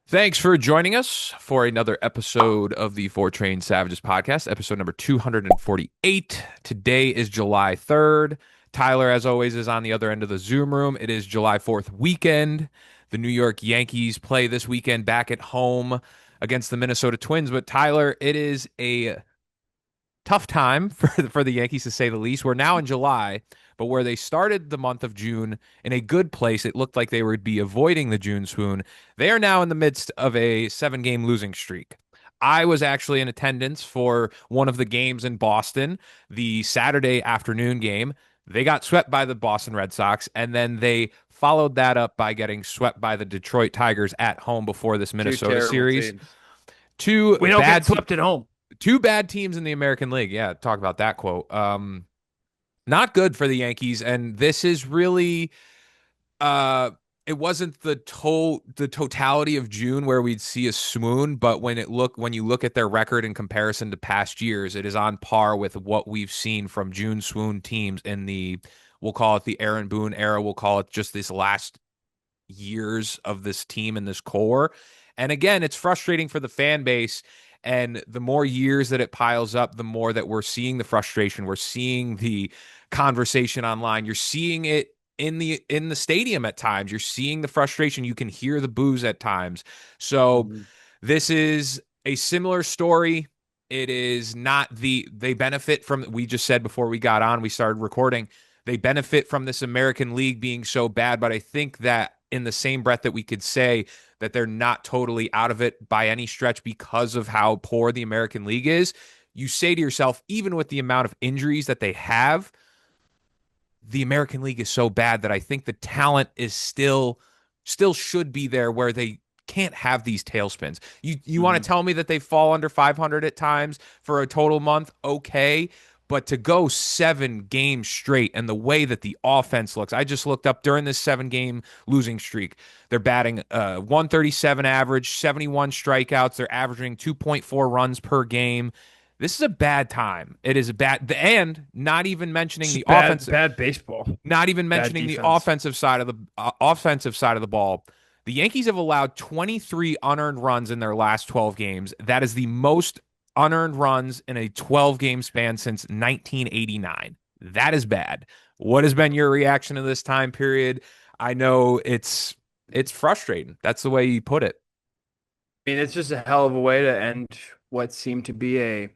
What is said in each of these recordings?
Thanks for joining us for another episode of the Four Trained Savages podcast, episode number 248. Today is July 3rd. Tyler, as always, is on the other end of the Zoom room. It is July 4th weekend. The New York Yankees play this weekend back at home against the Minnesota Twins. But Tyler, it is a tough time for the Yankees to say the least. We're now in July, but where they started the month of June in a good place, it looked like they would be avoiding the June swoon. They are now in the midst of a 7 game losing streak. I was actually in attendance for one of the games in Boston, the Saturday afternoon game. They got swept by the Boston Red Sox, and then they followed that up by getting swept by the Detroit Tigers at home before this Two Minnesota terrible series. teams. Two We don't get bad te- swept at home. two bad teams in the American League. Yeah, talk about that quote. Not good for the Yankees, and this is really uh it wasn't the totality of June where we'd see a swoon, but when you look at their record in comparison to past years, it is on par with what we've seen from June swoon teams in the, we'll call it the Aaron Boone era, we'll call it just this last years of this team and this core. And again, it's frustrating for the fan base. And the more years that it piles up, the more that we're seeing the frustration. We're seeing the conversation online. You're seeing it in the stadium at times. You're seeing the frustration. You can hear the boos at times. So Mhm. this is a similar story. It is not they benefit from, we just said before we got on, we started recording, they benefit from this American League being so bad, but I think that in the same breath that we could say that they're not totally out of it by any stretch because of how poor the American League is, you say to yourself, even with the amount of injuries that they have, the American League is so bad that I think the talent is still should be there where they can't have these tailspins. You want to Mhm. tell me that they fall under 500 at times for a total month? Okay, but to go 7 games straight and the way that the offense looks, I just looked up during this 7 game losing streak. They're batting 137 average, 71 strikeouts. They're averaging 2.4 runs per game. This is a bad time. It is a bad, and not even mentioning the Just bad, offense, bad baseball, not even bad mentioning the defense. offensive side of the ball. The Yankees have allowed 23 unearned runs in their last 12 games. That is the most unearned runs in a 12-game span since 1989. That is bad. What has been your reaction to this time period? I know it's frustrating. That's the way you put it. I mean, it's just a hell of a way to end what seemed to be a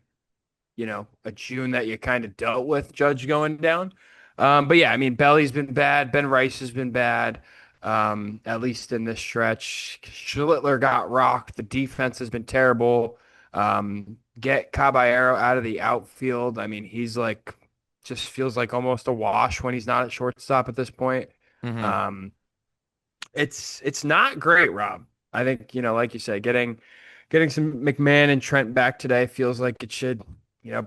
June that you kind of dealt with, Judge going down. But yeah, I mean, Belly's been bad. Ben Rice has been bad, at least in this stretch. Schlittler got rocked. The defense has been terrible. Get Caballero out of the outfield. I mean, he's like, just feels like almost a wash when he's not at shortstop at this point. Mm-hmm. Um, it's not great, Rob. I think, like you said, getting some McMahon and Trent back today feels like it should,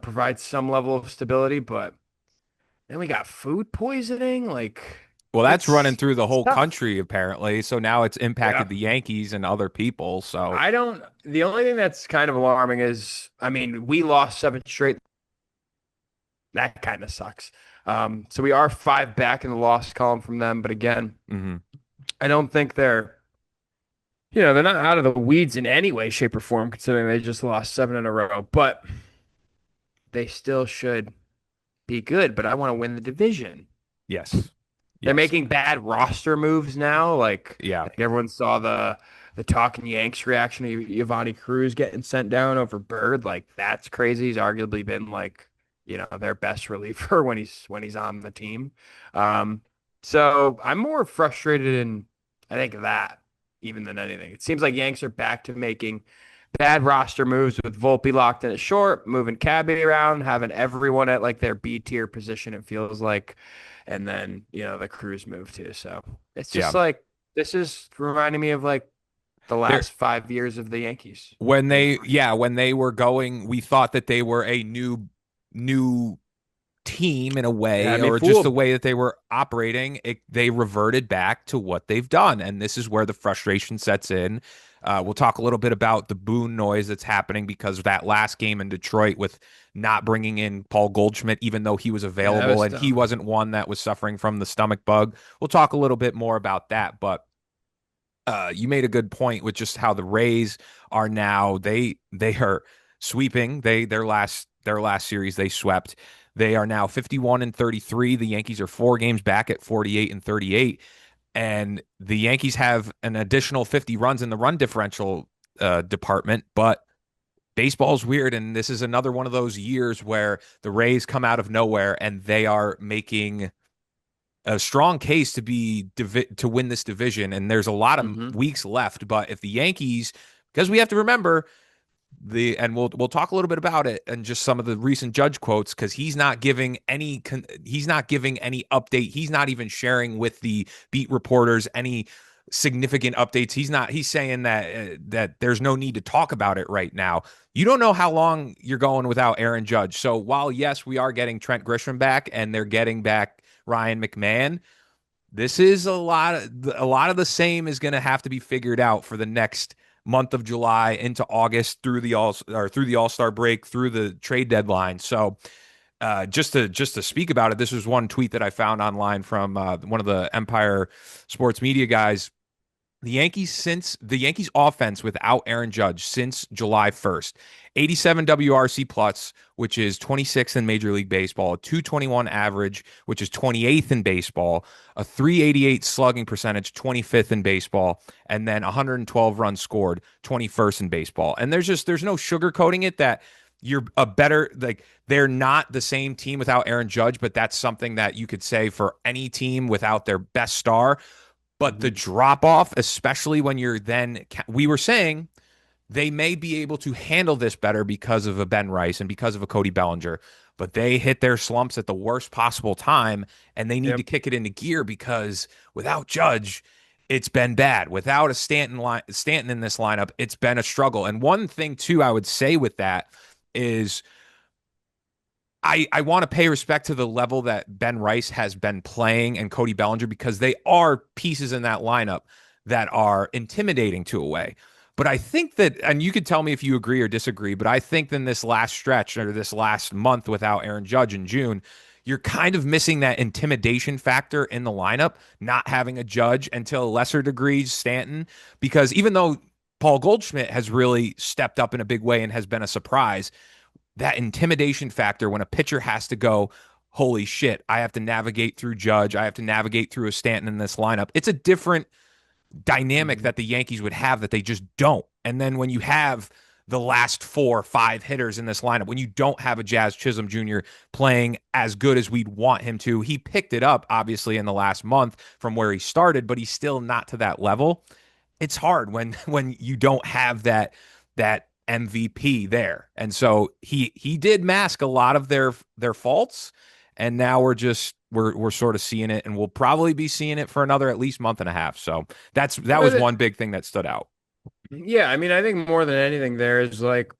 provide some level of stability, but then we got food poisoning. Like Well, that's running through the it's whole tough. country apparently. So now it's Yeah. impacted the Yankees and other people. So The only thing that's kind of alarming is, I mean, we lost 7 straight. That kind of sucks. So we are 5 back in the loss column from them. But again, mhm. I don't think they're not out of the weeds in any way, shape, or form, considering they just lost 7 in a row. But they still should be good. But I want to win the division. Yes. They're Yes. making bad roster moves now. Like Yeah. I think everyone saw the Talking Yanks reaction to Giovanni Cruz getting sent down over Bird. Like that's crazy. He's arguably been like, their best reliever when he's on the team. Um, so I'm more frustrated in I think that even than anything. It seems like Yanks are back to making bad roster moves with Volpe locked in at short, moving Cabby around, having everyone at like their B tier position, it feels like. And then, the Cruz move too. So it's Yeah. just like this is reminding me of like the There last 5 years of the Yankees. when they were going, we thought that they were a new team in a They way, had me or just the fooled. way that they were operating. They reverted back to what they've done, and this is where the frustration sets in. We'll talk a little bit about the Boone noise that's happening because of that last game in Detroit with not bringing in Paul Goldschmidt, even though he was Yeah, that available was and he dumb. wasn't one that was suffering from the stomach bug. We'll talk a little bit more about that, but You made a good point with just how the Rays are now. They are sweeping. Their last series they swept. They are now 51 and 33. The Yankees are 4 games back at 48 and 38. And the Yankees have an additional 50 runs in the run differential department, but baseball's weird, and this is another one of those years where the Rays come out of nowhere and they are making a strong case to win this division. And there's a lot of Hmm. weeks left, but if the Yankees, because we have to remember and we'll talk a little bit about it and just some of the recent Judge quotes because he's not giving any update. He's not even sharing with the beat reporters any significant updates. He's saying that there's no need to talk about it right now. You don't know how long you're going without Aaron Judge. So while yes, we are getting Trent Grisham back and they're getting back Ryan McMahon, this is a lot of the same is going to have to be figured out for the next month of July into August through the All-Star break through the trade deadline. So just to speak about it, this was one tweet that I found online from one of the Empire Sports Media guys. The Yankees offense without Aaron Judge since July 1st, 87 WRC plus, which is 26th in Major League Baseball, a 221 average, which is 28th in baseball, a 388 slugging percentage, 25th in baseball, and then 112 runs scored, 21st in baseball. And there's no sugarcoating it that you're a better like they're not the same team without Aaron Judge, but that's something that you could say for any team without their best star. But the Hmm. drop off, especially when we were saying they may be able to handle this better because of a Ben Rice and because of a Cody Bellinger, but they hit their slumps at the worst possible time and they need to Yep. kick it into gear because without Judge, it's been bad. Without a Stanton in this lineup, it's been a struggle. And one thing too, I would say with that is I want to pay respect to the level that Ben Rice has been playing and Cody Bellinger because they are pieces in that lineup that are intimidating to a way. But I think that, and you could tell me if you agree or disagree, but I think in this last stretch or this last month without Aaron Judge in June, you're kind of missing that intimidation factor in the lineup, not having a Judge until a lesser degree Stanton, because even though Paul Goldschmidt has really stepped up in a big way and has been a surprise, that intimidation factor when a pitcher has to go, holy shit, I have to navigate through Judge, I have to navigate through a Stanton in this lineup. It's a different dynamic Hmm. that the Yankees would have that they just don't. And then when you have the last 4 or 5 hitters in this lineup, when you don't have a Jazz Chisholm Jr. playing as good as we'd want him to, he picked it up obviously in the last month from where he started, but he's still not to that level. It's hard when you don't have that MVP there. And so he did mask a lot of their faults, and now we're sort of seeing it, and we'll probably be seeing it for another at least month and a half. So that was one big thing that stood out. Yeah, I mean, I think more than anything, there is like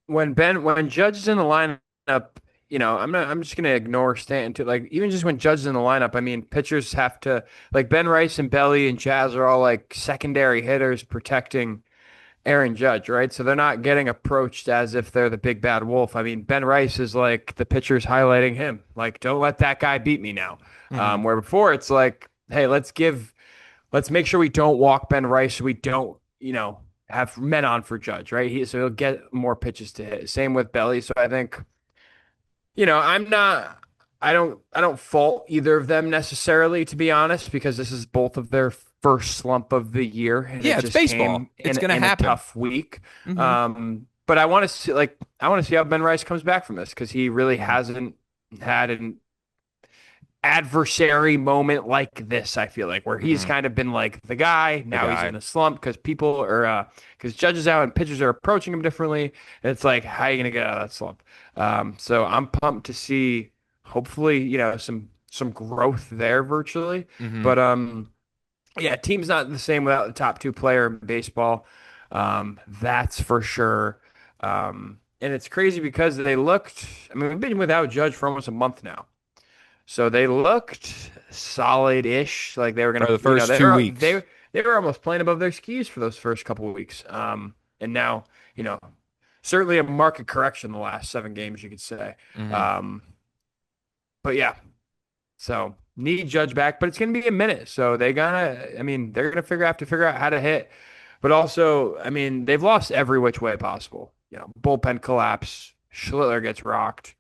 when Judge is in the lineup, I'm just gonna ignore Stanton too. Like even just when Judge is in the lineup, I mean, pitchers have to like Ben Rice and Belly and Chaz are all like secondary hitters protecting Aaron Judge, right? So they're not getting approached as if they're the big bad wolf. I mean, Ben Rice is like the pitcher's highlighting him, like don't let that guy beat me now. Hmm. Where before it's like, hey, let's make sure we don't walk Ben Rice so we don't, have men on for Judge, right? So he'll get more pitches to hit. Same with Belly. So I think, I'm not I don't fault either of them necessarily, to be honest, because this is both of their first slump of the year and it Yeah, it's just baseball. came It's in gonna in a happen. tough week. Hmm. But I want to see how Ben Rice comes back from this because he really hasn't had an adversary moment like this, I feel like, where he's Hmm. kind of been like the guy. The Now he's guy. in a slump because people are, because judges out and pitchers are approaching him differently. And it's like, how are you going to get out of that slump? So I'm pumped to see, hopefully, some growth there virtually. Hmm. But yeah, team's not the same without the top two player in baseball. That's for sure. And it's crazy because they looked, I mean, we've been without Judge for almost a month now. So they looked solid-ish, like they were For gonna, the first 2 weeks. they were almost playing above their skis for those first couple of weeks. And now, you know, certainly a market correction the last 7 games, you could say. Hmm. Um, but yeah, so need Judge back, but it's going to be a minute. So I mean, they're going to figure out how to hit. But also, I mean, they've lost every which way possible. Bullpen collapse. Schlittler gets rocked.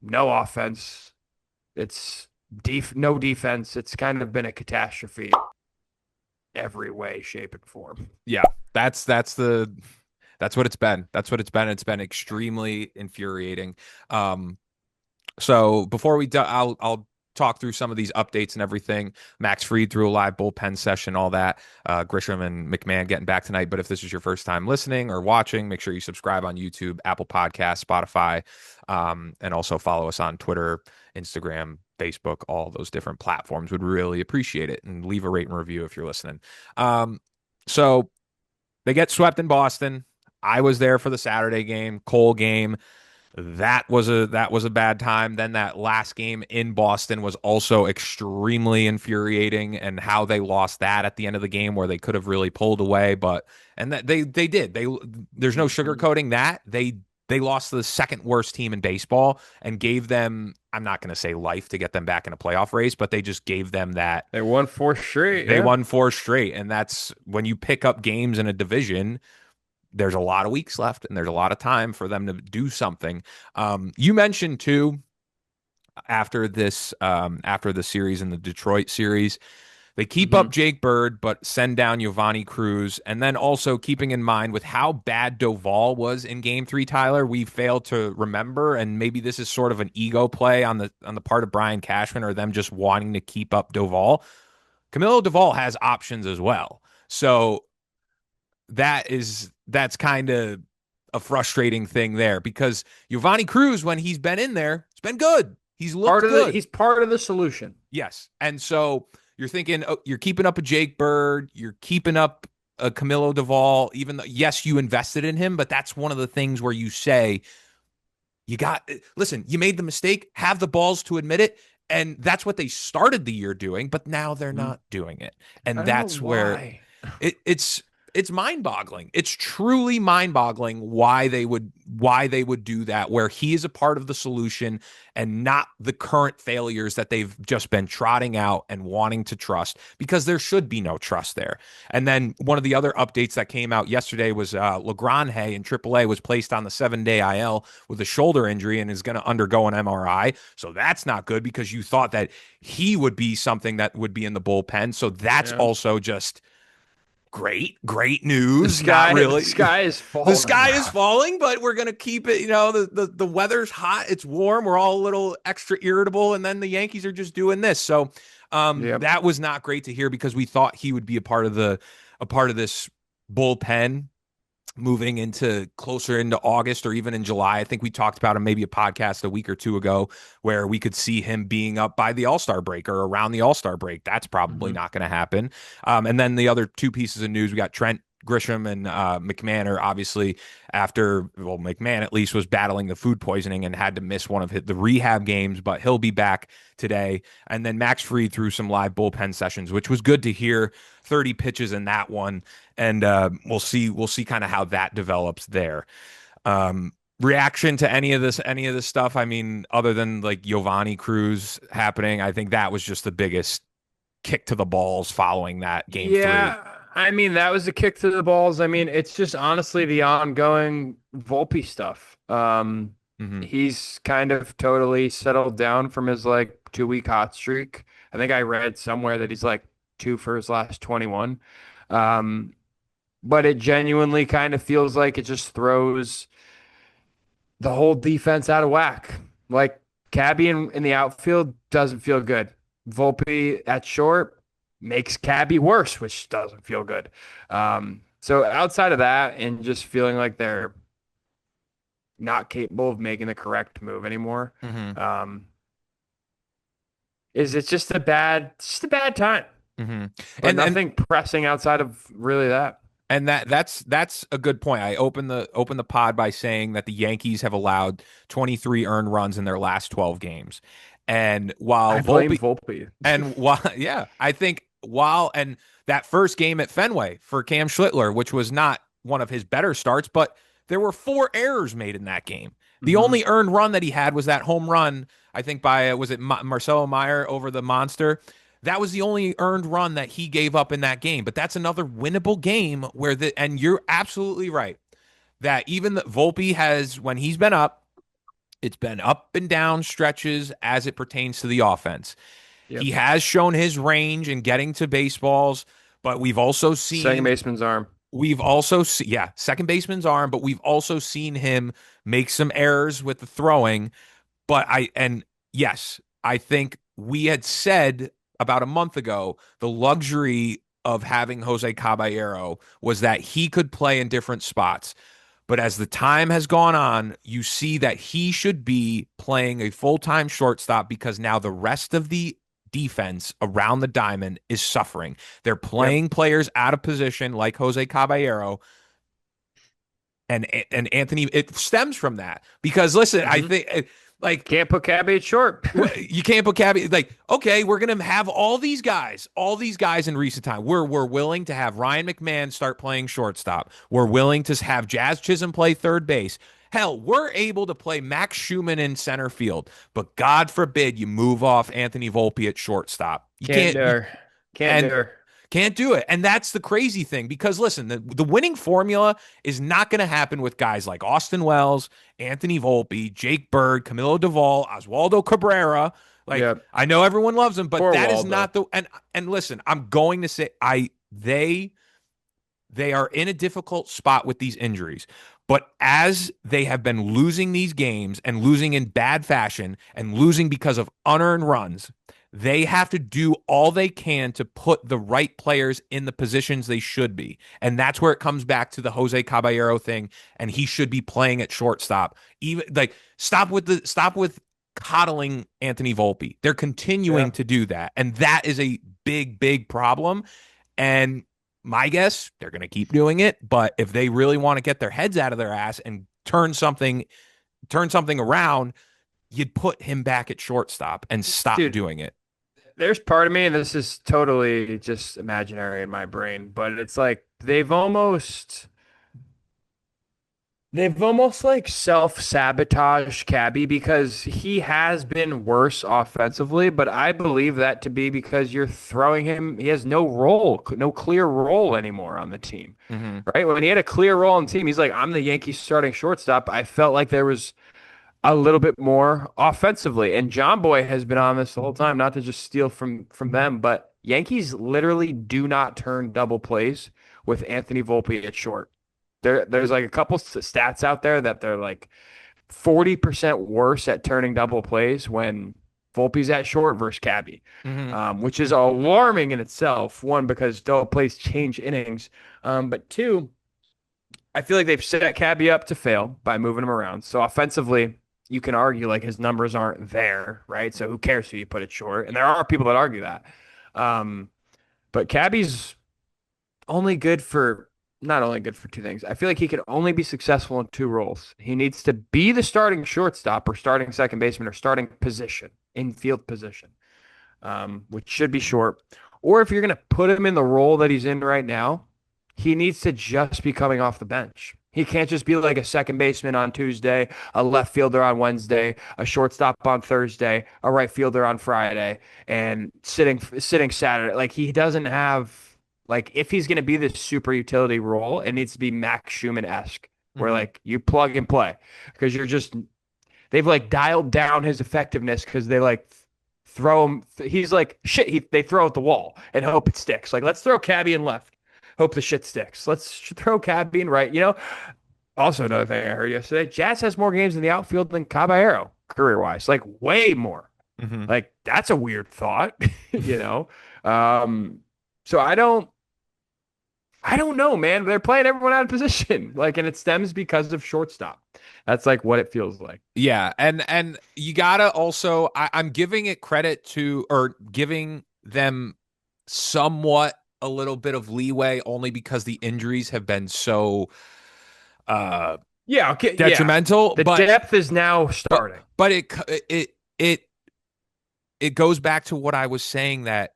No offense. It's no defense. It's kind of been a catastrophe every way, shape, and form. Yeah, that's that's what it's been. That's what it's been. It's been extremely infuriating. So before I'll talk through some of these updates and everything. Max Fried threw a live bullpen session, all that. Grisham and McMahon getting back tonight. But if this is your first time listening or watching, make sure you subscribe on YouTube, Apple Podcasts, Spotify, and also follow us on Twitter, Instagram, Facebook, all those different platforms. Would really appreciate it, and leave a rate and review if you're listening. So they get swept in Boston. I was there for the Saturday game, Cole game. That was a bad time. Then that last game in Boston was also extremely infuriating, and how they lost that at the end of the game where they could have really pulled away, but and that they did. There's no sugarcoating that. They lost to the second worst team in baseball and gave them, I'm not going to say life to get them back in a playoff race, but they just gave them that. They won four straight. They Yeah. won four straight, and that's when you pick up games in a division. There's a lot of weeks left, and there's a lot of time for them to do something. You mentioned too, after the series in the Detroit series, they keep up Jake Bird, but send down Giovanni Cruz. And then also keeping in mind with how bad Doval was in game 3, Tyler, we failed to remember. And maybe this is sort of an ego play on the part of Brian Cashman, or them just wanting to keep up Doval. Camilo Doval has options as well. So that's kind of a frustrating thing there, because Giovanni Cruz, when he's been in there, it's been good. He's looked good. He's part of the solution. Yes. And so you're thinking, oh, you're keeping up a Jake Bird, you're keeping up a Camilo Doval, even though, yes, you invested in him, but that's one of the things where you say, listen, you made the mistake, have the balls to admit it. And that's what they started the year doing, but now they're not doing it. And that's where it's mind-boggling. It's truly mind-boggling why they would do that, where he is a part of the solution and not the current failures that they've just been trotting out and wanting to trust, because there should be no trust there. And then one of the other updates that came out yesterday was LaGrange in AAA was placed on the 7-day IL with a shoulder injury and is going to undergo an MRI. So that's not good, because you thought that he would be something that would be in the bullpen. So that's also just great news. Not really. The sky is falling. The sky is falling, but we're gonna keep it. The weather's hot. It's warm. We're all a little extra irritable, and then the Yankees are just doing this. So, that was not great to hear, because we thought he would be a part of this bullpen moving into closer into August or even in July. I think we talked about him maybe a podcast a week or two ago, where we could see him being up by the All-Star break or around the All-Star break. That's probably not going to happen. And then the other two pieces of news, we got Trent Grisham and McMahon are obviously McMahon at least was battling the food poisoning and had to miss one of the rehab games, but he'll be back today. And then Max Fried threw some live bullpen sessions, which was good to hear. 30 pitches in that one, and we'll see kind of how that develops there. Reaction to any of this stuff? I mean, other than like Giovanni Cruz happening, I think that was just the biggest kick to the balls following that game 3. I mean, that was a kick to the balls. I mean, it's just honestly the ongoing Volpe stuff. He's kind of totally settled down from his 2-week hot streak. I think I read somewhere that he's 2 for his last 21. But it genuinely kind of feels like it just throws the whole defense out of whack. Cabby in the outfield doesn't feel good. Volpe at short makes Cabby worse, which doesn't feel good. So outside of that, and just feeling like they're not capable of making the correct move anymore, it's just a bad time. But nothing pressing outside of really that. And that's a good point. I opened the pod by saying that the Yankees have allowed 23 earned runs in their last 12 games. And while I blame Volpe. And I think and that first game at Fenway for Cam Schlittler, which was not one of his better starts, but there were 4 errors made in that game. The only earned run that he had was that home run I think by was it Marcelo Meyer over the Monster. That was the only earned run that he gave up in that game. But that's another winnable game where and you're absolutely right that even the Volpe has, when he's been up, it's been up and down stretches as it pertains to the offense. Yep. He has shown his range in getting to baseballs, but Second baseman's arm. we've also seen, yeah, second baseman's arm, but we've also seen him make some errors with the throwing. And yes, I think we had said about a month ago the luxury of having Jose Caballero was that he could play in different spots. But as the time has gone on, you see that he should be playing a full-time shortstop because now the rest of the defense around the diamond is suffering. They're Yep. playing players out of position like Jose Caballero and Anthony. It stems from that because listen, I Hmm. think like Can't put Cabby at short. you can't put Cabby like okay, we're gonna have all these guys in recent time. We're willing to have Ryan McMahon start playing shortstop. We're willing to have Jazz Chisholm play third base. Hell, we're able to play Max Schumann in center field, but God forbid you move off Anthony Volpe at shortstop. You Can't do can't, her. Can't do and her. can't do it. And that's the crazy thing because listen, the winning formula is not going to happen with guys like Austin Wells, Anthony Volpe, Jake Bird, Camilo Duvall, Oswaldo Cabrera. Like Yep. I know everyone loves them, but Poor that is Waldo. not the and listen, I'm going to say they are in a difficult spot with these injuries. But as they have been losing these games and losing in bad fashion and losing because of unearned runs, they have to do all they can to put the right players in the positions they should be. And that's where it comes back to the Jose Caballero thing. And he should be playing at shortstop. Even like stop with coddling Anthony Volpe. They're Yeah. continuing to do that. And that is a big, big problem. And my guess, they're going to keep doing it. But if they really want to get their heads out of their ass and turn something around, you'd put him back at shortstop and stop Dude, doing it. there's part of me, and this is totally just imaginary in my brain, but it's like they've almost like self-sabotaged Cabby because he has been worse offensively, but I believe that to be because you're throwing him, he has no role, no clear role anymore on the team, Mm-hmm. right? When he had a clear role on the team, he's like, I'm the Yankees starting shortstop. I felt like there was a little bit more offensively. And John Boy has been on this the whole time, not to just steal from them, but Yankees literally do not turn double plays with Anthony Volpe at short. There's like a couple stats out there that they're like 40% worse at turning double plays when Volpe's at short versus Cabby, Mm-hmm. which is alarming in itself. One, because double plays change innings, but two, I feel like they've set Cabby up to fail by moving him around. So offensively, you can argue like his numbers aren't there, right? So who cares who you put it short? And there are people that argue that. Um, but Cabby's only good for not only good for two things. I feel like he can only be successful in two roles. He needs to be the starting shortstop or starting second baseman or starting position, infield position, which should be short. Or if you're going to put him in the role that he's in right now, he needs to just be coming off the bench. He can't just be like a second baseman on Tuesday, a left fielder on Wednesday, a shortstop on Thursday, a right fielder on Friday, and sitting Saturday. Like he doesn't have like if he's going to be this super utility role, it needs to be Max Schumann-esque, where Mm-hmm. like you plug and play because they've like dialed down his effectiveness because they like throw him. He's like shit. They throw at the wall and hope it sticks. Like let's throw Cabby in left, hope the shit sticks. Let's throw Cabby in right. Also another thing I heard yesterday: Jazz has more games in the outfield than Caballero career wise, like way more. Mm-hmm. Like that's a weird thought, you know. Um, so I don't know, man. They're playing everyone out of position, like, and it stems because of shortstop. That's like what it feels like. Yeah, and you gotta also I'm giving it credit to or giving them somewhat a little bit of leeway only because the injuries have been so uh Yeah, okay, yeah. detrimental, The depth is now starting. but it it it goes back to what I was saying that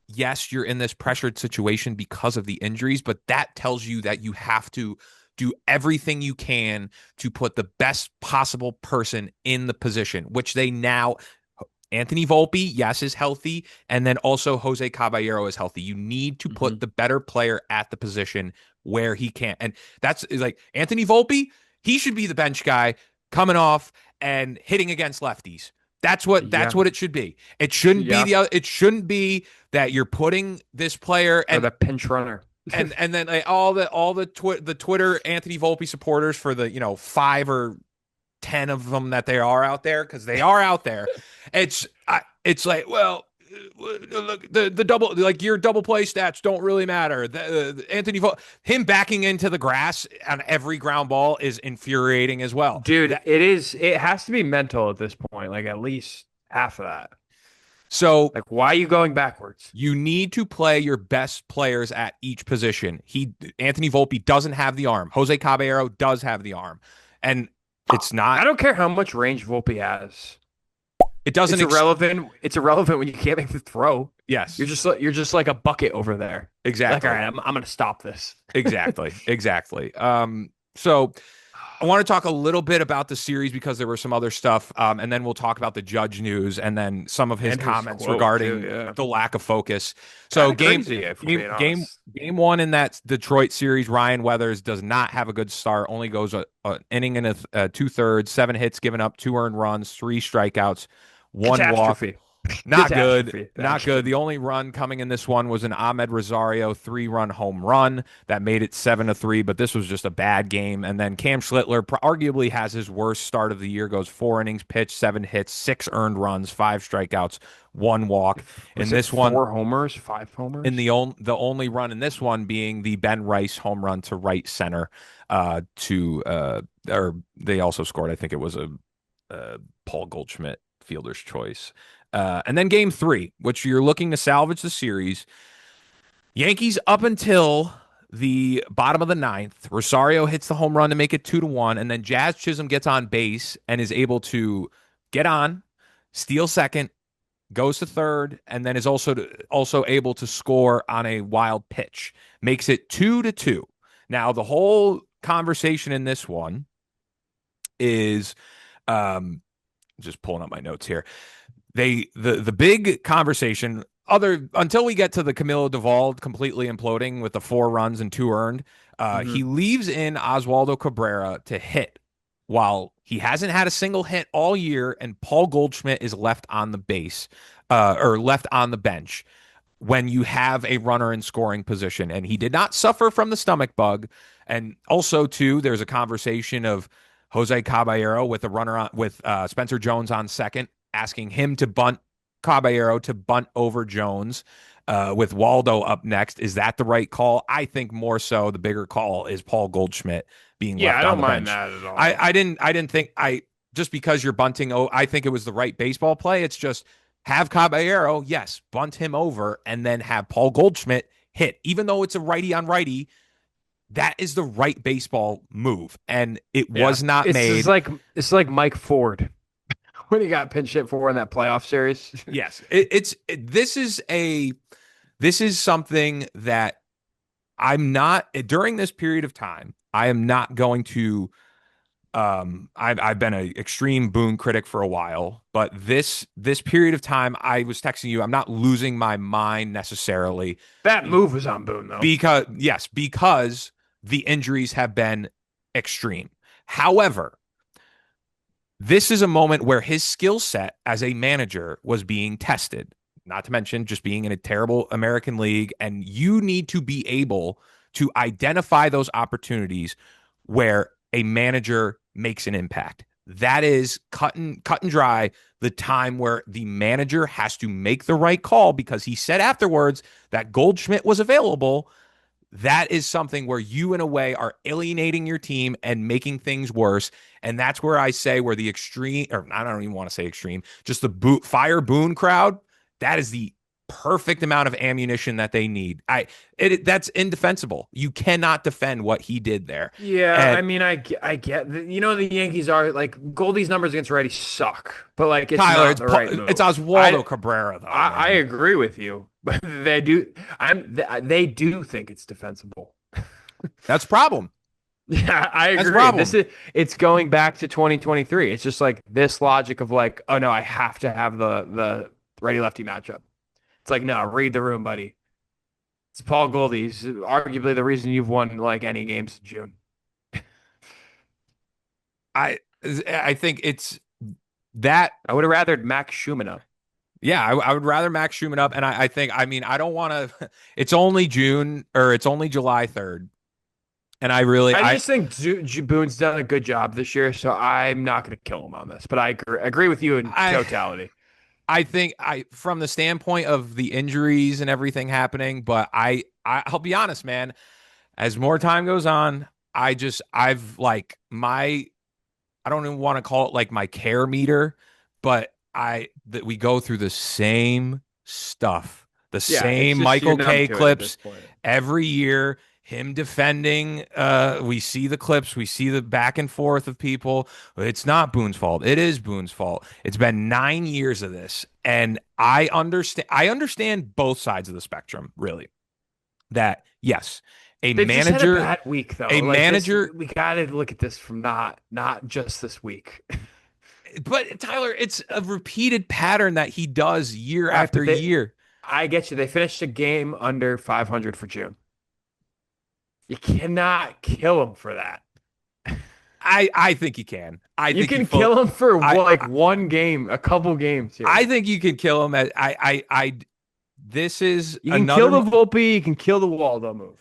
yes, you're in this pressured situation because of the injuries, but that tells you that you have to do everything you can to put the best possible person in the position, which they now Anthony Volpe, yes, is healthy, and then also Jose Caballero is healthy. You need to Hmm. put the better player at the position where he can. And that's like Anthony Volpe, he should be the bench guy coming off and hitting against lefties. That's Yeah. what it should be. It shouldn't be Yeah. the other, it shouldn't be that you're putting this player Or the pinch runner. and then like the Twitter Anthony Volpe supporters for the 5 or 10 of them that they are out there, because they are out there. It's like, well, look, the double, like, your double play stats don't really matter. Anthony him backing into the grass on every ground ball is infuriating as well. Dude, it has to be mental at this point, like at least half of that. So Like, why are you going backwards? you need to play your best players at each position. Anthony Volpe doesn't have the arm. Jose Caballero does have the arm, and it's I not. don't care how much range Volpe has. It doesn't. It's irrelevant. It's irrelevant when you can't make the throw. Yes, You're just like a bucket over there. Like, all exactly. right, I'm gonna stop this. Exactly. Exactly. So I want to talk a little bit about the series because there was some other stuff, and then we'll talk about the Judge news and then some of his And his comments quote too, regarding yeah. the lack of focus. So Kind of crazy, if we're being honest. game one in that Detroit series, Ryan Weathers does not have a good start. Only goes a inning and a 2/3, 7 hits given up, 2 earned runs, 3 strikeouts, 1 walk. Catastrophe. Not good. Catastrophe, Not actually. good. The only run coming in this one was an Ahmed Rosario 3-run home run that made it 7-3, but this was just a bad game. And then Cam Schlittler arguably has his worst start of the year, goes 4 innings pitched, 7 hits, 6 earned runs, 5 strikeouts, 1 walk. In Was it this one, 4 homers, five in homers? the only run in this one being the Ben Rice home run to right center, or they also scored, I think it was a Paul Goldschmidt fielder's choice. And then game three, which you're looking to salvage the series. Yankees up until the bottom of the ninth. Rosario hits the home run to make it 2-1, and then Jazz Chisholm gets on base and is able to get on, steal second, goes to third, and then is also able to score on a wild pitch. Makes it 2-2. Now the whole conversation in this one is, just pulling up my notes here. The big conversation, other until we get to the Camilo Duvall completely imploding with the 4 runs and 2 earned, Hmm. he leaves in Oswaldo Cabrera to hit while he hasn't had a single hit all year, and Paul Goldschmidt is left on the base, or left on the bench when you have a runner in scoring position. And he did not suffer from the stomach bug. And also, too, there's a conversation of Jose Caballero with a runner on, with Spencer Jones on second, asking him to bunt Caballero to bunt over Jones, with Waldo up next. Is that the right call? I think more so the bigger call is Paul Goldschmidt being Yeah, I left on don't the mind bench. that at I, all. I didn't I didn't think I just because you're bunting. Oh, I think it was the right baseball play. It's just have Caballero, yes, bunt him over, and then have Paul Goldschmidt hit. Even though it's a righty on righty, that is the right baseball move, and it Yeah. was not It's just made. like it's like Mike Ford when he got pinch hit for in that playoff series. Yes, this is something that I'm not during this period of time. I am not going to. I've been an extreme Boone critic for a while, but this period of time, I was texting you. I'm not losing my mind necessarily That move was on Boone though. because the injuries have been extreme. However, this is a moment where his skill set as a manager was being tested, not to mention just being in a terrible American League. And you need to be able to identify those opportunities where a manager makes an impact. That is cut and dry the time where the manager has to make the right call, because he said afterwards that Goldschmidt was available. That is something where you, in a way, are alienating your team and making things worse. And that's where I say where the extreme, or I don't even want to say extreme, just the fire Boone crowd, that is the perfect amount of ammunition that they need. That's indefensible. You cannot defend what he did there. Yeah, And I mean, I get the Yankees are like Goldie's numbers against righties suck, but like it's Tyler, not the right it's move. Oswaldo Cabrera, though, I man. agree with you, but they do. They do think it's defensible. That's a problem. Yeah, I That's the agree. problem. It's going back to 2023. It's just like this logic of like, oh no, I have to have the righty lefty matchup. It's like, no, read the room, buddy. It's Paul Goldie. He's arguably the reason you've won like any games in June. I I think it's that. I would have rathered Max Schumann up. Yeah, I would rather Max Schumann up, and I think I mean I don't want to. It's only June or it's only July 3rd, and I really I just think Boone's done a good job this year, so I'm not going to kill him on this. But I agree with you in I totality. I think I from the standpoint of the injuries and everything happening, but I'll be honest, man. As more time goes on, I've like my I don't even want to call it like my care meter, but I that we go through the same stuff, the Yeah, it's same just you're Michael numb K to it at this clips point. every year. Him defending, we see the clips, we see the back and forth of people. It's not Boone's fault. It is Boone's fault. It's been 9 years of this, and I understand. I understand both sides of the spectrum, really. That yes, a They've just had a manager, bad week a though. Like this, manager we got to look at this from not just this week. But Tyler, it's a repeated pattern that he does year All right, after but year. I get you. They finished a game under 500 for June. You cannot kill them for that. I think he can. I You think he can full. kill them for I like one game, a couple games I here. think you can kill him. At I. This is You can kill another the Volpe. You can kill the Waldo move.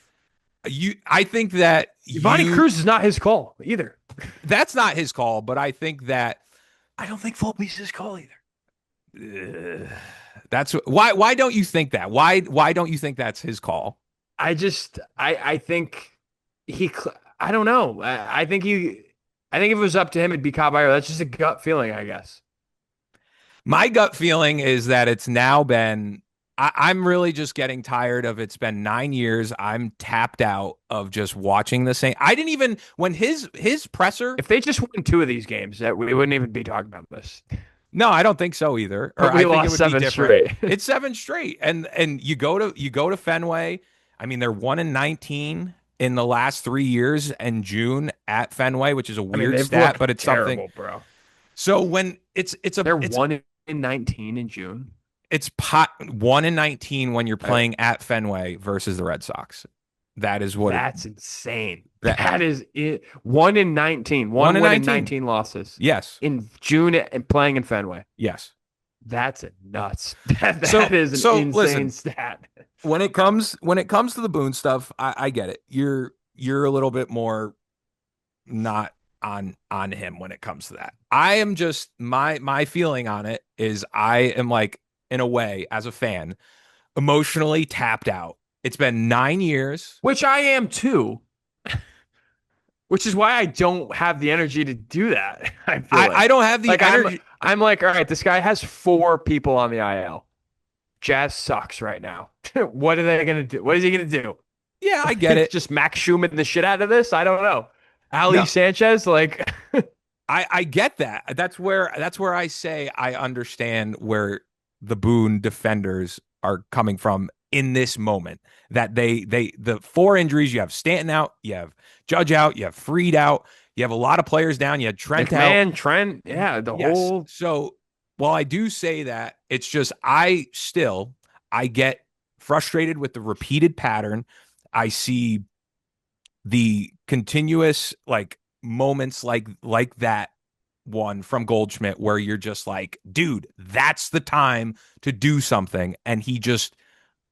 you. I think that Yvonne you. Cruz is not his call either. That's not his call, but I think that I don't think Volpe's his call either. that's why. Why don't you think that? Why don't you think that's his call? I think he, I don't know. I think if it was up to him, it'd be Caballero. That's just a gut feeling, I guess. My gut feeling is that it's now been. I'm really just getting tired of it's been 9 years. I'm tapped out of just watching the same. I didn't even when his presser. If they just won two of these games, that we wouldn't even be talking about this. No, I don't think so either. Or But we I think it lost would be seven different. straight. It's seven straight, and you go to Fenway. I mean, they're 1-19 in the last 3 years, and June at Fenway, which is a I mean, weird they've stat, looked but it's something. terrible, bro. So when They're 1-19 in June. it's pot 1-19 when you're I, playing at Fenway versus the Red Sox. That is what it that's insane. that That is it. 1-19, one one and win and 19. 19 losses Yes, in June and playing in Fenway. yes. That's a nuts. That So is an so insane listen, stat. when it comes to the Boone stuff, I get it. You're a little bit more not on him when it comes to that. I am just my feeling on it is I am like in a way as a fan emotionally tapped out. It's been 9 years. Which I am too. Which is why I don't have the energy to do that. I feel I don't have the like energy. I'm like, all right, this guy has four people on the IL. Jazz sucks right now. What are they gonna do? What is he gonna do? Yeah, I get it. Just Max Schumann the shit out of this? I don't know. Ali No, Sanchez, like I get that. That's where I say I understand where the Boone defenders are coming from in this moment. That the four injuries you have Stanton out, you have Judge out, you have Freed out, you have a lot of players down, you had Trent out. McMahon, Trent, yeah, the Yes. whole So while I do say that, it's just I get frustrated with the repeated pattern. I see the continuous like moments like that one from Goldschmidt where you're just like, dude, that's the time to do something. And he just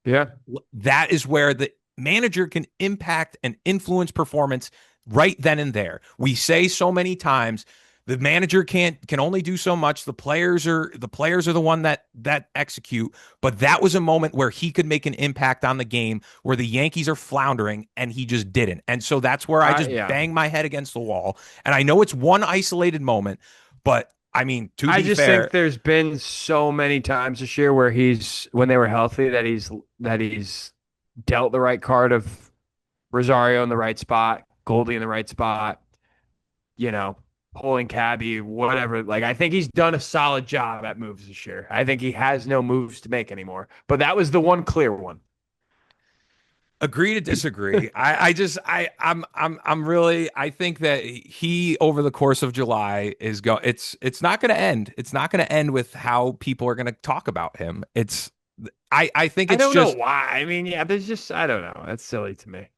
yeah. that is where the manager can impact and influence performance right then and there. We say so many times the manager can only do so much. The players are the one that execute. But that was a moment where he could make an impact on the game where the Yankees are floundering and he just didn't. And so that's where I just Yeah. bang my head against the wall. And I know it's one isolated moment, but I mean, to I be just think fair, there's been so many times this year where he's when they were healthy that he's dealt the right card of Rosario in the right spot, Goldie in the right spot, you know, pulling Cabby, whatever. Like I think he's done a solid job at moves this year. I think he has no moves to make anymore. But that was the one clear one. Agree to disagree. I'm really, I think that he over the course of July is it's not going to end. It's not going to end with how people are going to talk about him. I think I it's don't know just why. I mean, yeah, there's just I don't know. That's silly to me.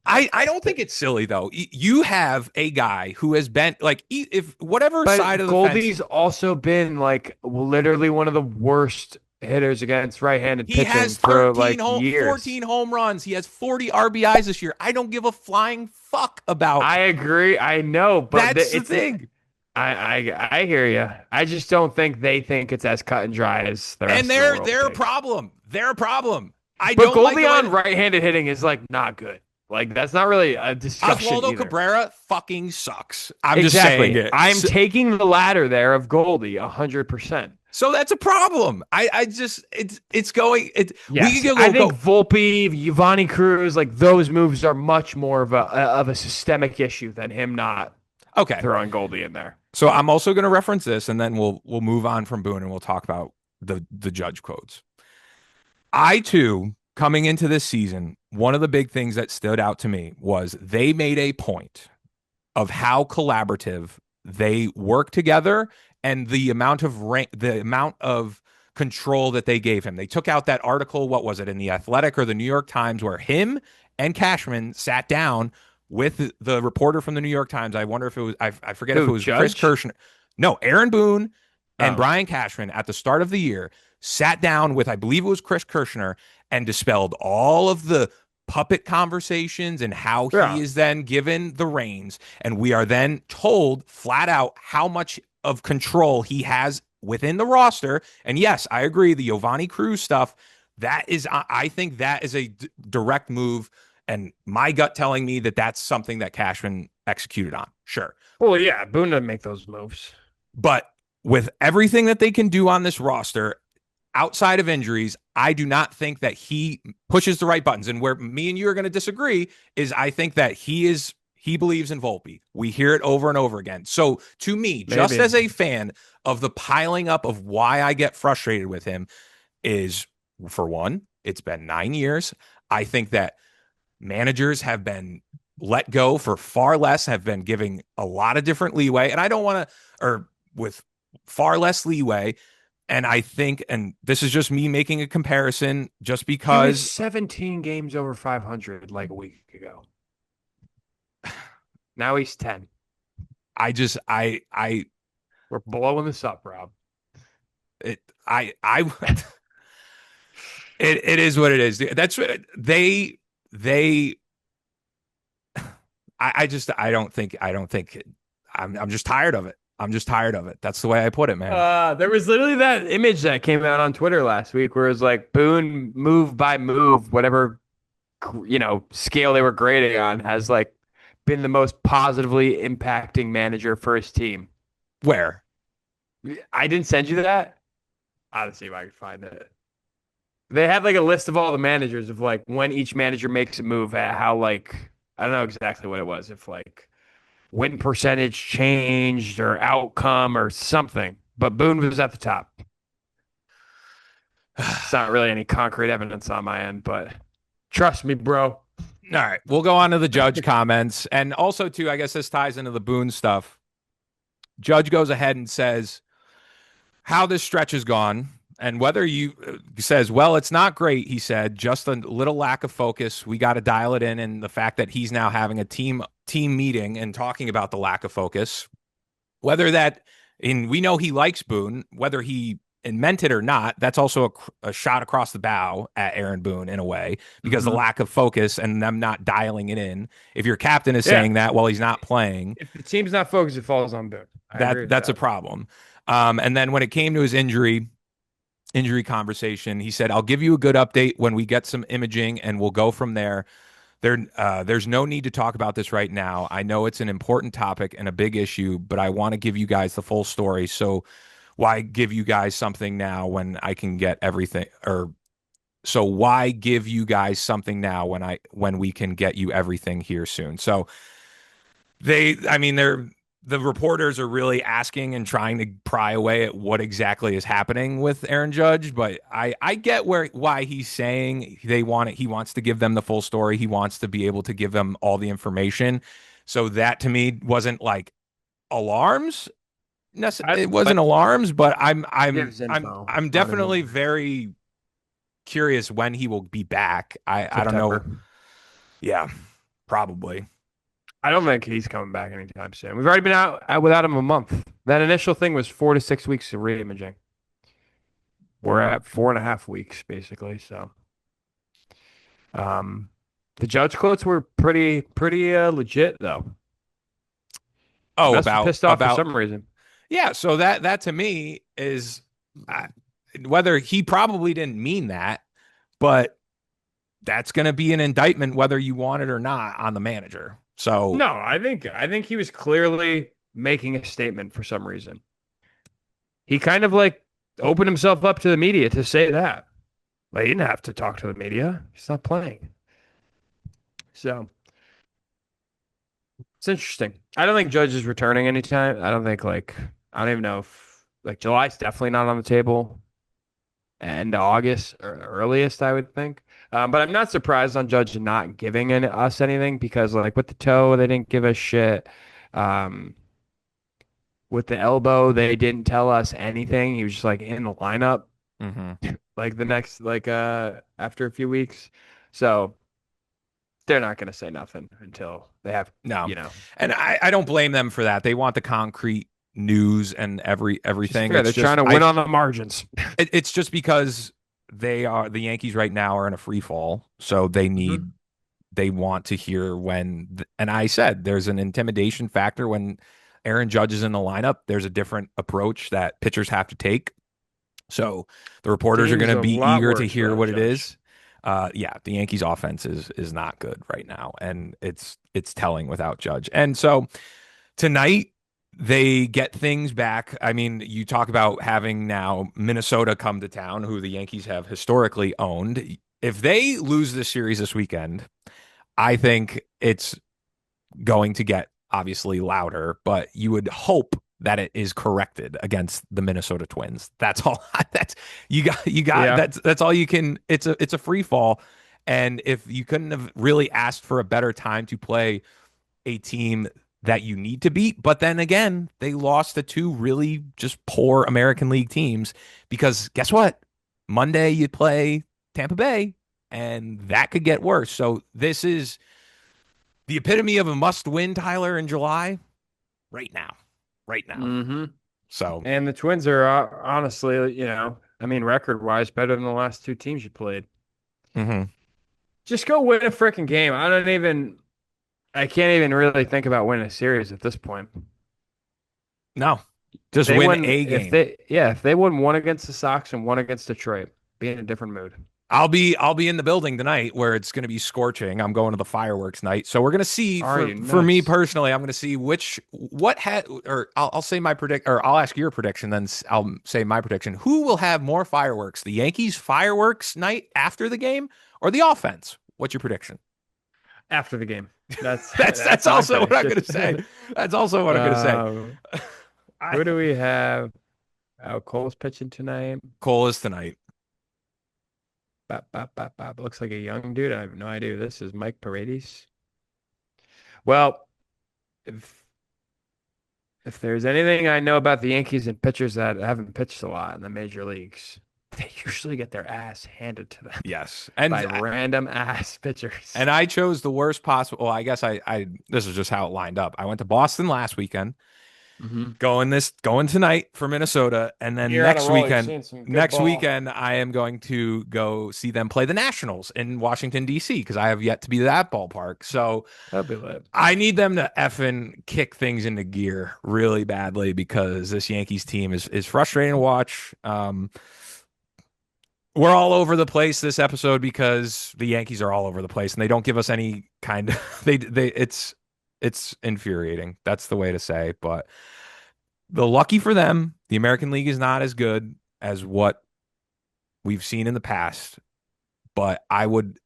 I don't think it's silly though. You have a guy who has been like if whatever side But of the fence. Goldie's also been like literally one of the worst hitters against right-handed He pitching has for like 14 years. home runs. He has 40 RBIs this year. I don't give a flying fuck about. I agree. I know, but That's the thing. I hear you. I just don't think they think it's as cut and dry as the And rest of the world they're a thinks. problem. They're a problem. I But don't like Goldie the way on that right-handed hitting is like not good. Like that's not really a discussion Oswaldo either. Cabrera fucking sucks. I'm just saying Exactly. it. I'm taking the ladder there of Goldie 100%. So that's a problem. I just it's going it we Yes, can I go think Volpe, Giovanni Cruz, like those moves are much more of a systemic issue than him not okay. throwing Goldie in there. So I'm also going to reference this and then we'll move on from Boone and we'll talk about the judge quotes. I too, coming into this season, one of the big things that stood out to me was they made a point of how collaborative they work together and the amount of control that they gave him. They took out that article, what was it, in the Athletic or the New York Times, where him and Cashman sat down with the reporter from the New York Times. I wonder if it was I forget if it Who, was Chris Judge? Kirschner. No, Aaron Boone and Oh, Brian Cashman at the start of the year sat down with, I believe it was Chris Kirschner, and dispelled all of the puppet conversations and how he yeah. is then given the reins. And we are then told flat out how much of control he has within the roster. And yes, I agree. The Giovanni Cruz stuff, that is, I think that is a direct move. And my gut telling me that that's something that Cashman executed on. Sure. Well, yeah, Boone doesn't make those moves. But with everything that they can do on this roster, outside of injuries, I do not think that he pushes the right buttons. And where me and you are going to disagree is I think that he believes in Volpe. We hear it over and over again. So to me, just Maybe. as a fan of the piling up of why I get frustrated with him is, for one, it's been 9 years. I think that managers have been let go for far less, have been giving a lot of different leeway. And I don't want to, or with far less leeway. And I think, and this is just me making a comparison just He was because 17 games over 500 like a week ago. Now he's 10. I just, We're blowing this up, Rob. it, I, it is what it is. That's what they, I don't think, I'm just tired of it. I'm just tired of it. That's the way I put it, man. There was literally that image that came out on Twitter last week where it was like Boone move by move, whatever scale they were grading on, has like been the most positively impacting manager for his team. Where? I didn't send you that. I'll see if I can find it. They had like a list of all the managers of like when each manager makes a move, at how like I don't know exactly what it was, if like win percentage changed or outcome or something. But Boone was at the top. It's not really any concrete evidence on my end, but trust me, bro. All right, we'll go on to the Judge comments. And also, too, I guess this ties into the Boone stuff. Judge goes ahead and says how this stretch has gone. And whether you says, well, it's not great, he said, just a little lack of focus. We got to dial it in. And the fact that he's now having a team meeting and talking about the lack of focus, whether that, and we know he likes Boone, whether he meant it or not, that's also a shot across the bow at Aaron Boone in a way, because the lack of focus and them not dialing it in. If your captain is Yeah. saying that while he's not playing, If the team's not focused, it falls on Boone. I agree with that's that. a problem. And then when it came to his injury conversation, he said, I'll give you a good update when we get some imaging and we'll go from there. There's no need to talk about this right now. I know it's an important topic and a big issue, but I want to give you guys the full story. So why give you guys something now when I can get everything? Or so why give you guys something now when we can get you everything here soon? So I mean, the reporters are really asking and trying to pry away at what exactly is happening with Aaron Judge, but I get why he's saying he wants to give them the full story. He wants to be able to give them all the information. So that to me wasn't like alarms. I It like wasn't alarms, but gives info I'm on his definitely own very curious when he will be back. I don't know. September. Yeah, probably. I don't think he's coming back anytime soon. We've already been out without him a month. That initial thing was 4 to 6 weeks of reimaging. We're at 4.5 weeks basically. So, um, the Judge quotes were pretty legit though. Oh, Mess was pissed off for about some reason. yeah. So that to me is uh, whether he probably didn't mean that, but that's going to be an indictment whether you want it or not on the manager. So No, I think he was clearly making a statement for some reason. He kind of like opened himself up to the media to say that. Like, he didn't have to talk to the media. He's not playing. So it's interesting. I don't think Judge is returning anytime. I don't even know if like July's definitely not on the table. End of August or earliest, I would think. But I'm not surprised on Judge not giving us anything because like with the toe, they didn't give us shit. Um, with the elbow, they didn't tell us anything. He was just like in the lineup mhm. like the next after a few weeks. So they're not going to say nothing until they have, No, you know, and I don't blame them for that. They want the concrete news and just everything. fair. They're It's trying just to win on the margins. it's just because the Yankees right now are in a free fall, so Mhm. they want to hear and I said there's an intimidation factor when Aaron Judge is in the lineup. There's a different approach that pitchers have to take. So the reporters are going Seems to a be lot eager to worse hear without what it Judge. is. Yeah, the Yankees offense is not good right now, and it's telling without Judge. And so tonight they get things back. I mean, you talk about having now Minnesota come to town, who the Yankees have historically owned. If they lose this series this weekend, I think it's going to get obviously louder, but you would hope that it is corrected against the Minnesota Twins. That's all. That's you got Yeah. that's all you can. It's a free fall, and if you couldn't have really asked for a better time to play a team that you need to beat, but then again, they lost to two really just poor American League teams because guess what? Monday you play Tampa Bay, and that could get worse. So this is the epitome of a must win, Tyler, in July, right now. Right now. hmm So, And the Twins are honestly, I mean, record wise, better than the last two teams you played. mhm. Just go win a freaking game. I can't even really think about winning a series at this point. No, just They win win a game. if they won one against the Sox and one against Detroit, be in a different mood. I'll be in the building tonight where it's going to be scorching. I'm going to the fireworks night, so we're going to see Are you for me nuts? personally. I'm going to see which what had or I'll say my predict or I'll ask your prediction, then I'll say my prediction. Who will have more fireworks? The Yankees fireworks night after the game or the offense? What's your prediction? After the game. That's That's that's my also what I'm prediction. going to say. That's also what I'm going to say. um, I, who do we have? Oh, Cole's pitching tonight. Cole is tonight. Bop, bop, bop, bop. Looks like a young dude. I have no idea who this is. Mike Paredes. Well, if if there's anything I know about the Yankees and pitchers that haven't pitched a lot in the major leagues, they usually get their ass handed to them Yes, by random ass pitchers. and I chose the worst possible. Well, I guess I this is just how it lined up. I went to Boston last weekend, hmm going tonight for Minnesota, and then You're on a roll. You're seeing some good next ball. weekend I am going to go see them play the Nationals in Washington D.C. because I have yet to be to that ballpark. So That'll be lit. I need them to effing kick things into gear really badly because this Yankees team is frustrating to watch. We're all over the place this episode because the Yankees are all over the place and they don't give us any kind of they it's infuriating. That's the way to say. But the lucky for them, the American League is not as good as what we've seen in the past. But I would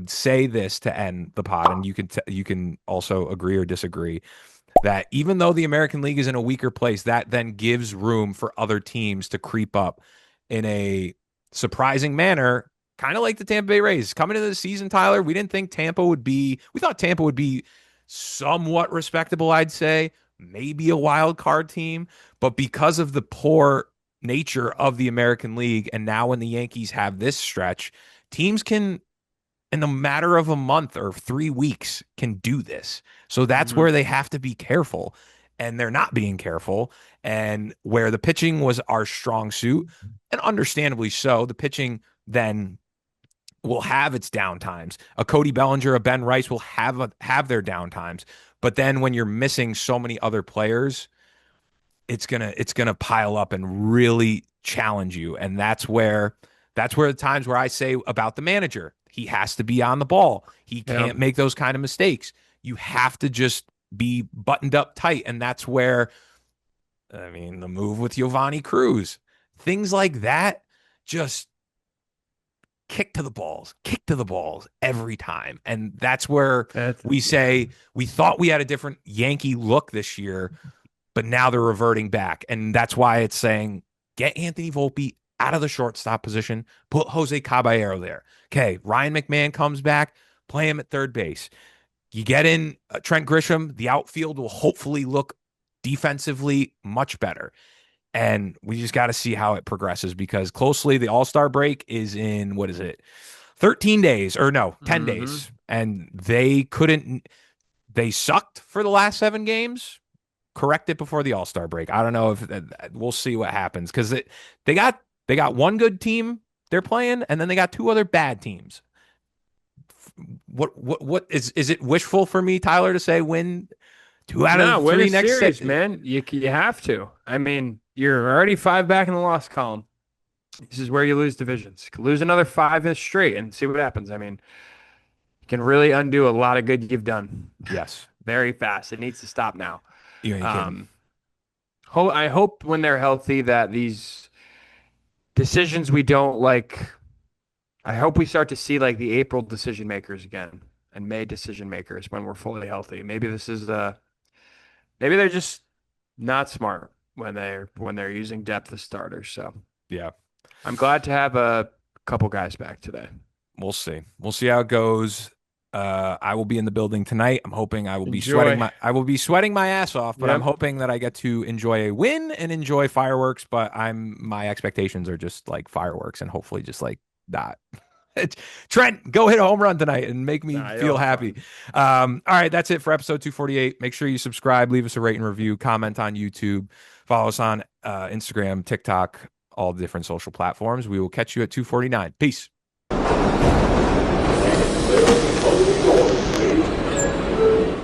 say this to end the pod, and you can also agree or disagree. that even though the American League is in a weaker place, that then gives room for other teams to creep up in a surprising manner, kind of like the Tampa Bay Rays. Coming into the season, Tyler, we didn't think Tampa would be, we thought Tampa would be somewhat respectable, I'd say, maybe a wild card team. But because of the poor nature of the American League, and now when the Yankees have this stretch, teams can in the matter of a month or 3 weeks can do this. So that's Hmm. where they have to be careful. And they're not being careful. And where the pitching was our strong suit, and understandably so, the pitching then will have its downtimes. A Cody Bellinger, a Ben Rice will have their downtimes. But then when you're missing so many other players, it's gonna pile up and really challenge you. And that's where the times where I say about the manager, he has to be on the ball. He Yeah. can't make those kind of mistakes. You have to just be buttoned up tight. And that's where, I mean, the move with Giovanni Cruz, things like that, just kick to the balls every time. And that's where That's we say we thought we had a different Yankee look this year, but now they're reverting back. And that's why it's saying get Anthony Volpe out of the shortstop position, put Jose Caballero there. Okay, Ryan McMahon comes back, play him at third base. You get in Trent Grisham, the outfield will hopefully look defensively much better. And we just got to see how it progresses because closely the All-Star break is in, what is it, 13 days or no, 10 hmm days. And they sucked for the last 7 games. Correct it before the All-Star break. I don't know if we'll see what happens because they got one good team they're playing, and then they got two other bad teams. What is it wishful for me, Tyler, to say win two out No, of win a three next series, six? man. You have to. I mean, you're already 5 back in the loss column. This is where you lose divisions. Lose another 5 in straight and see what happens. I mean, you can really undo a lot of good you've done Yes, very fast. It needs to stop now. you ain't kidding. Um, I hope when they're healthy that these decisions we don't like, I hope we start to see like the April decision makers again and May decision makers when we're fully healthy. Maybe this is maybe they're just not smart when they're using depth as starters. So Yeah, I'm glad to have a couple guys back today. we'll see. We'll see how it goes. I will be in the building tonight. I'm hoping Enjoy. I will be sweating my ass off, but I'm Yep. hoping that I get to enjoy a win and enjoy fireworks. But my expectations are just like fireworks and hopefully just like that. Trent, go hit a home run tonight and make me Nah, feel you'll have happy. fun. All right, that's it for episode 248. Make sure you subscribe, leave us a rate and review, comment on YouTube, follow us on Instagram, TikTok, all the different social platforms. We will catch you at 249. Peace.